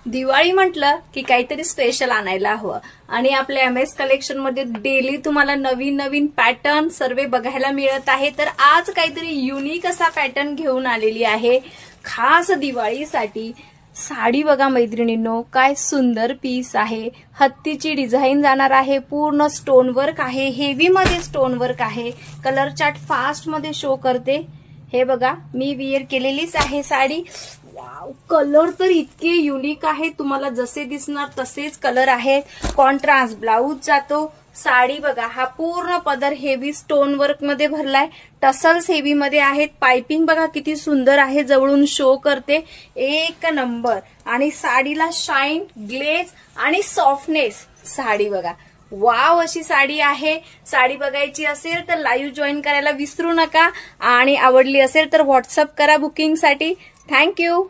दिवाळी म्हटलं की काहीतरी स्पेशल आणायला हवं आणि आपल्या MS कलेक्शन मध्ये डेली तुम्हाला नवीन नवीन पॅटर्न सर्व बघायला मिळत आहे। तर आज काहीतरी युनिक असा पॅटर्न घेऊन आलेली आहे खास दिवाळीसाठी। साडी बघा मैत्रिणींनो, काय सुंदर पीस आहे। हत्तीची डिझाईन जाणार आहे, पूर्ण स्टोन वर्क आहे, हेवी मध्ये स्टोन वर्क आहे। कलर चार्ट फास्ट मध्ये शो करते। हे बघा, मी विअर केलेलीच आहे साडी। वाव, कलर तर इतके युनिक आहे, तुम्हाला जसे दिसणार तसेच कलर आहे। कॉन्ट्रास्ट ब्लाउज जातो। साडी बघा, हा पूर्ण पदर हेवी स्टोन वर्क मध्ये भरलाय, टसल्स हेवी मध्ये आहेत। पाइपिंग बघा किती सुंदर आहे, जवळून शो करते, एक नंबर। आणि साडीला शाईन, ग्लेज आणि सॉफ्टनेस साडी बघा, वाव अशी साडी आहे। साडी बघायची असेल तर लाईव्ह जॉईन करायला विसरू नका आणि आवडली असेल तर व्हॉट्सअप करा बुकिंगसाठी। थँक्यू।